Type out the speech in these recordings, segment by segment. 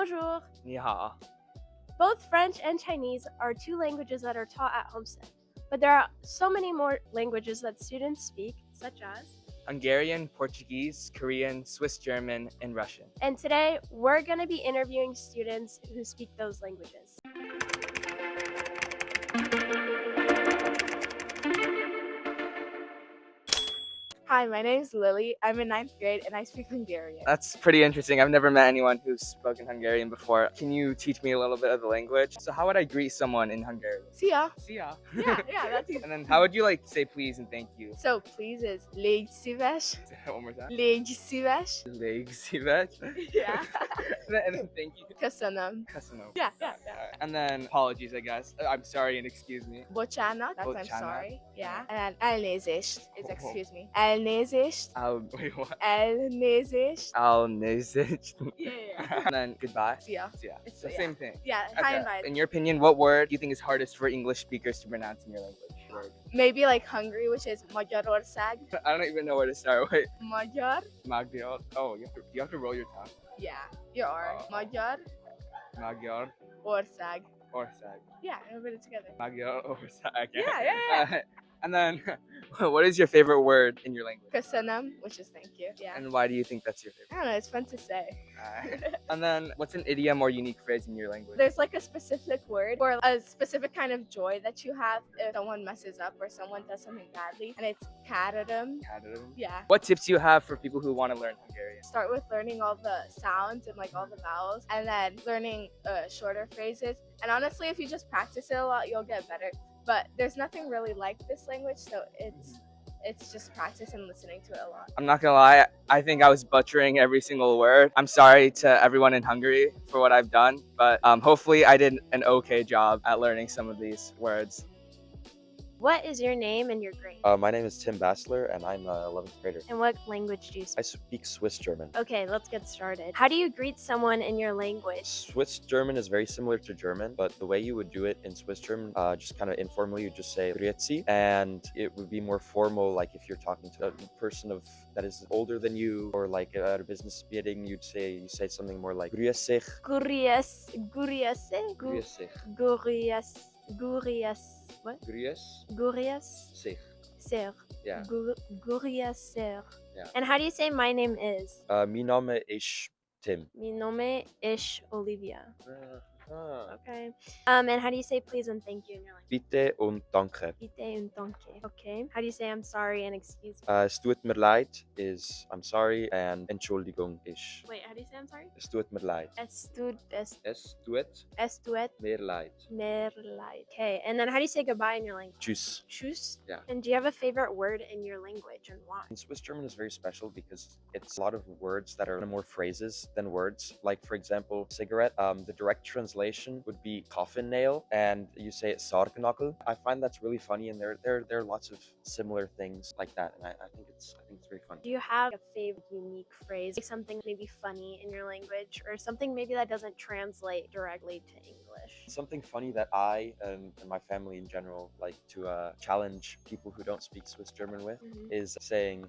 Bonjour. 你好. Both French and Chinese are two languages that are taught at Homestead, but there are so many more languages that students speak, such as Hungarian, Portuguese, Korean, Swiss German, and Russian. And today, we're going to be interviewing students who speak those languages. Hi, my name is Lily. I'm in 9th grade and I speak Hungarian. That's pretty interesting. I've never met anyone who's spoken Hungarian before. Can you teach me a little bit of the language? So how would I greet someone in Hungarian? Szia! Szia. Yeah, that's easy. And then how would you like say please and thank you? So please is légy szíves. One more time. Légy szíves. Légy szíves. Yeah. And then thank you. Köszönöm. Köszönöm. Yeah. And then apologies, I guess. I'm sorry and excuse me. Bocsánat, that's I'm Bocsánat. sorry. Yeah. And then elnézést is excuse me. Elnézést. Wait, what? Elnézést. Elnézést. Yeah. And then goodbye. Szia. Yeah, It's the yeah. same thing. Yeah, hi and bye. In your opinion, what word do you think is hardest for English speakers to pronounce in your language? Word. Maybe like Hungary, which is Magyarország. I don't even know where to start. Wait. Magyar. Magyar. Oh, you have to roll your tongue. Yeah, you are. Oh. Magyar. Magyar. Ország. Ország. Yeah, everybody together. Magyar. Ország. Yeah. And then, what is your favorite word in your language? Köszönöm, which is thank you. Yeah. And why do you think that's your favorite? I don't know, it's fun to say. And then, what's an idiom or unique phrase in your language? There's like a specific word or a specific kind of joy that you have if someone messes up or someone does something badly, and it's káröröm. Káröröm. Yeah. What tips do you have for people who want to learn Hungarian? Start with learning all the sounds and like all the vowels, and then learning shorter phrases. And honestly, if you just practice it a lot, you'll get better. But there's nothing really like this language, so it's just practice and listening to it a lot. I'm not gonna lie, I think I was butchering every single word. I'm sorry to everyone in Hungary for what I've done, but hopefully I did an okay job at learning some of these words. What is your name and your grade? My name is Tim Bassler, and I'm an 11th grader. And what language do you I speak? speak Swiss German. Okay, let's get started. How do you greet someone in your language? Swiss German is very similar to German, but the way you would do it in Swiss German, just kind of informally, you just say "Grüezi," and it would be more formal, like if you're talking to a person that is older than you, or like at a business meeting, you say something more like "Grüß sich." Gurias. Grüß sich. What? Grüß Gurias. sich. Ser. Yeah. Gurias ser. Yeah. And how do you say my name is? Mi nome is Tim. Mi nome is Olivia. Ah. Okay. And how do you say please and thank you in your language? Bitte und danke. Bitte und danke. Okay. How do you say I'm sorry and excuse me? Es tut mir leid is I'm sorry, and Entschuldigung is Wait, how do you say I'm sorry? es tut mir leid. Es tut Mir leid. mir leid. Okay. And then how do you say goodbye in your language? Tschüss. Tschüss. Yeah. And do you have a favorite word in your language and why? And Swiss German is very special because it's a lot of words that are more phrases than words. Like, for example, cigarette, the direct translation would be coffin nail, and you say it Sargnagel. I find that's really funny, and there are lots of similar things like that, and I think it's very funny. Do you have a favorite unique phrase, like something maybe funny in your language, or something maybe that doesn't translate directly to English? Something funny that I and my family in general like to challenge people who don't speak Swiss German with is saying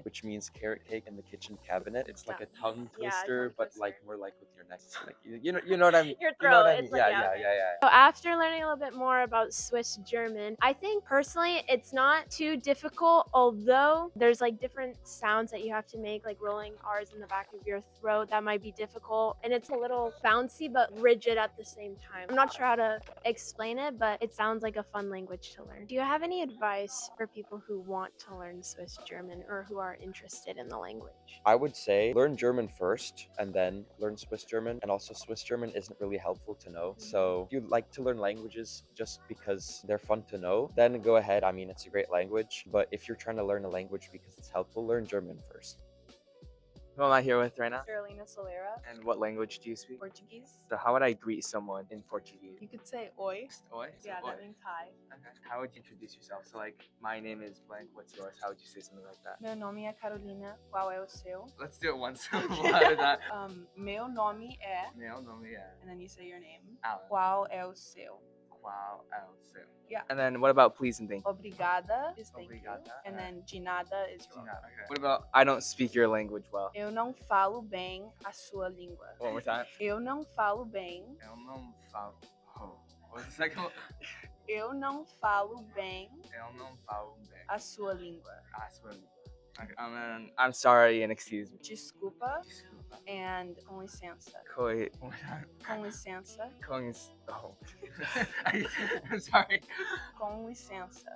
which means carrot cake in the kitchen cabinet. It's like a tongue twister, but like more like with your neck. Like you know what I mean? Your You know throat. what I mean? It's like, Yeah. So after learning a little bit more about Swiss German, I think personally it's not too difficult, although there's like different sounds that you have to make, like rolling R's in the back of your throat. That might be difficult, and it's a little bouncy but rigid at the same time. I'm not sure how to explain it, but it sounds like a fun language to learn. Do you have any advice for people who want to learn Swiss German or who are interested in the language? I would say learn German first and then learn Swiss German. And also Swiss German isn't really helpful to know. So if you like to learn languages just because they're fun to know, then go ahead. I mean, it's a great language. But if you're trying to learn a language because it's helpful, learn German first. Who am I here with right now? Carolina Solera. And what language do you speak? Portuguese. So how would I greet someone in Portuguese? You could say oi. Oi? So oi. means hi. Okay. How would you introduce yourself? So like, my name is blank, what's yours? How would you say something like that? Meu nome é Carolina, qual é o seu? Let's do it once. How is that? Meu nome é, Meu nome é and then you say your name. Alan. Qual é o seu? Wow, Elsa. Yeah. And then what about please and thank you? Obrigada is thank Obrigada. you. And then de nada is you're welcome. Okay. What about I don't speak your language well? Eu não falo bem a sua língua. One more time. Eu não falo bem. Eu não falo. Oh. What was the second one? Eu não falo bem Eu não falo bem. a sua língua. I swear. Okay, I'm sorry and excuse me. Desculpa and com licença. Koi. Com licença. Oh. I'm sorry. Com licença.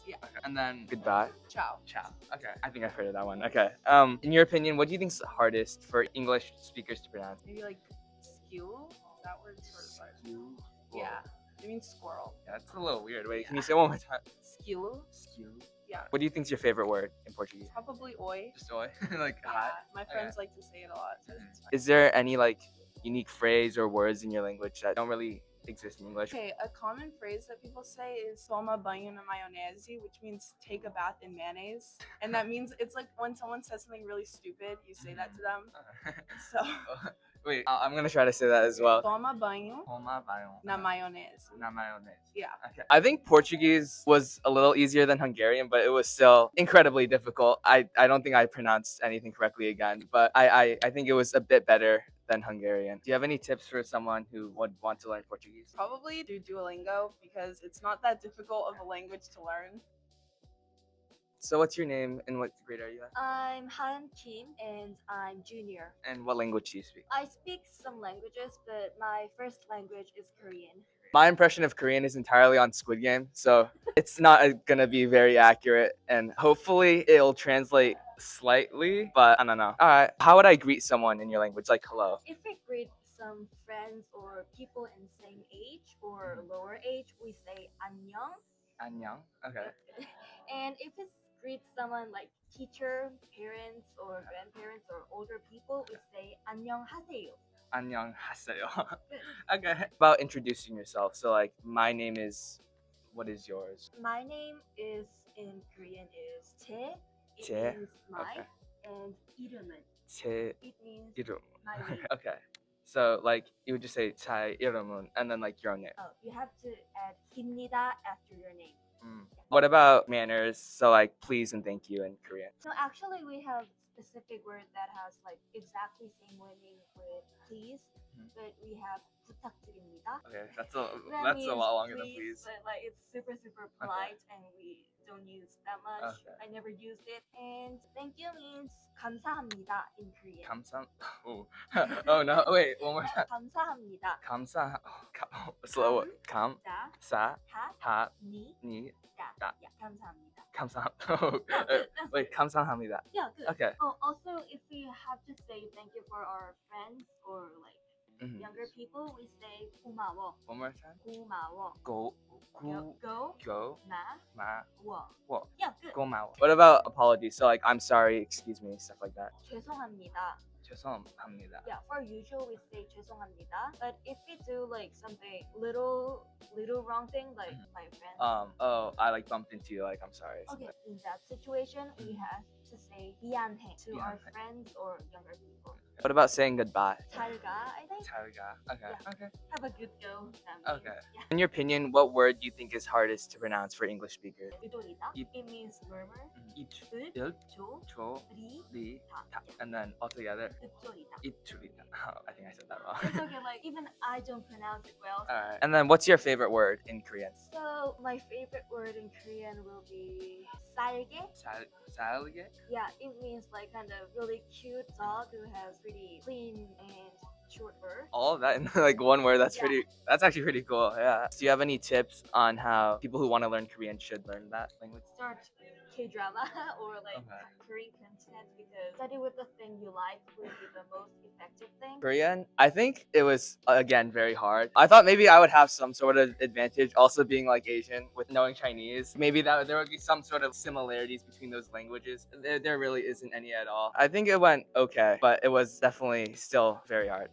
Yeah. Okay. And then goodbye. Ciao. Ciao. Okay. I think I've heard of that one. Okay. In your opinion, what do you think is the hardest for English speakers to pronounce? Maybe like skill. That word's sort of hard. Yeah. It means squirrel. Yeah, that's a little weird. Wait, can you say it one more time? Skilo. Yeah. What do you think is your favorite word in Portuguese? Probably oi. Just oi. Like Yeah, hot. my friends like to say it a lot. So it's fine. Is there any like unique phrase or words in your language that don't really exist in English? Okay, a common phrase that people say is toma banho na maionese, which means take a bath in mayonnaise. And that means it's like when someone says something really stupid, you say that to them. So, Wait, I'm gonna try to say that as well. toma banho na maionese. Yeah. Okay. I think Portuguese was a little easier than Hungarian, but it was still incredibly difficult. I don't think I pronounced anything correctly again, but I think it was a bit better than Hungarian. Do you have any tips for someone who would want to learn Portuguese? Probably do Duolingo because it's not that difficult of a language to learn. So what's your name and what grade are you at? I'm Han Kim and I'm junior. And what language do you speak? I speak some languages, but my first language is Korean. My impression of Korean is entirely on Squid Game, so it's not gonna be very accurate, and hopefully it'll translate slightly, but I don't know. Alright, how would I greet someone in your language? Like hello. If I greet some friends or people in same age or lower age, we say 안녕. Annyeong. Okay. And if it's greet someone like teacher, parents, or grandparents or older people, we say 안녕하세요. 안녕하세요. Okay. About introducing yourself. So like my name is, what is yours? My name is in Korean is 제. It 제. means my. Okay. And 이름은. 제 It means 이름. my name. Okay. So like you would just say 제 이름은 and then like your own name. Oh, you have to add 입니다 after your name. What about manners? So like please and thank you in Korean. So actually, we have specific word that has like exactly same meaning with please, but we have 부탁드립니다. Okay, that's That a means lot longer than please. But like it's super polite and we don't use that much. Okay. I never used it. And thank you means 감사합니다 in Korean. 감사. Oh. Oh no! Wait, one more time. 감사합니다. 감사. Slow. 자, 감사. 하, 하. 니, 니. 다. 다. Yeah, 감사합니다. 감사. Wait, 감사합니다. Yeah, good. Okay. Oh, also, if we have to say thank you for our friends or like younger people, we say 고마워. One more time. 고마워. Go. Go. Go. 마. Ma. 워. Wo. Yeah, good. 고마워. What about apologies? So like I'm sorry, excuse me, stuff like that. 죄송합니다. 죄송합니다. Yeah, for usual we say 죄송합니다. But if we do like something little wrong thing, like my friend. Oh, I like bumped into you. Like I'm sorry. Okay, in that situation, we have to say 미안해 to our 미안해. friends or younger people. What about saying goodbye? 잘 가, I think. 잘가. Okay. Yeah. Okay. Have a good go. That means. Okay. Yeah. In your opinion, what word do you think is hardest to pronounce for English speakers? 의도리다. 이- It means murmur. 이, 을, 일, 조, 조, 리, 리, 다. 다. And then altogether, 의도리다. 이투리다. Oh, I think I said that wrong. It's okay, like even I don't pronounce it well. Alright. And then what's your favorite word in Korean? So my favorite word in Korean will be 쌀개. 살게? Yeah, it means like kind of really cute dog who has pretty clean and short fur. All of that in like one word. That's Yeah. that's actually pretty cool. Yeah. Do you have any tips on how people who want to learn Korean should learn that language? Start K-drama or like Okay. Korean content because study with the thing you like will be the most effective thing. Korean, I think it was again very hard. I thought maybe I would have some sort of advantage also being like Asian with knowing Chinese. Maybe that there would be some sort of similarities between those languages. There really isn't any at all. I think it went okay, but it was definitely still very hard.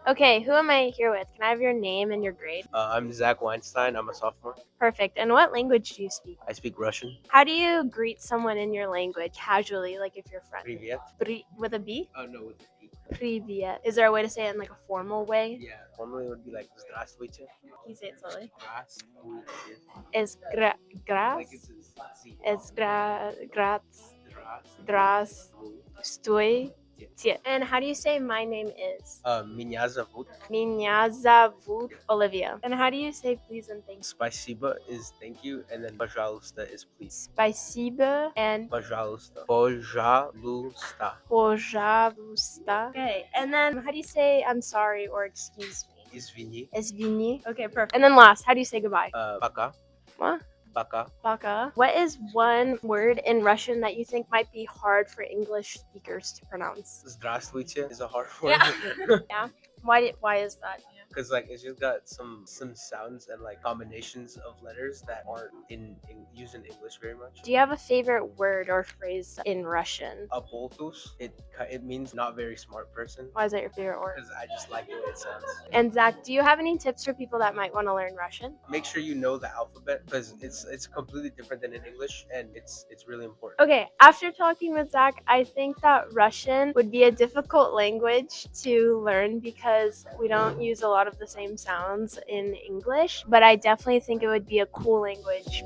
Okay, who am I here with? Can I have your name and your grade? I'm Zach Weinstein. I'm a sophomore. Perfect. And what language do you speak? I speak Russian. How do you greet someone in your language casually, like if you're friendly? Привет. With a B? No, with the P. Privyet. Is there a way to say it in like a formal way? Yeah, formally it would be like Здравствуйте. Can you say it slowly? Здравствуйте. Is gras? Like it's a Z. Is graz? Здравствуйте. Stoy. And how do you say my name is? Меня зовут. Меня зовут Olivia. And how do you say please and thank you? Спасибо is thank you, and then пожалуйста is please. Спасибо and Пожалуйста. Пожалуйста. пожалуйста. Okay, and then how do you say I'm sorry or excuse me? Извини. Извини. Okay, perfect. And then last, how do you say goodbye? Пока. What? Пока. Baka. What is one word in Russian that you think might be hard for English speakers to pronounce? Здравствуйте is a hard word. Yeah. Why is that? Because like it's just got some sounds and like combinations of letters that aren't used in English very much. Do you have a favorite word or phrase in Russian? Apoltus, it means not very smart person. Why is that your favorite word? Because I just like the way it sounds. And Zach, do you have any tips for people that might want to learn Russian? Make sure you know the alphabet because it's completely different than in English, and it's really important. Okay, after talking with Zach, I think that Russian would be a difficult language to learn because we don't use a lot of the same sounds in English, but I definitely think it would be a cool language.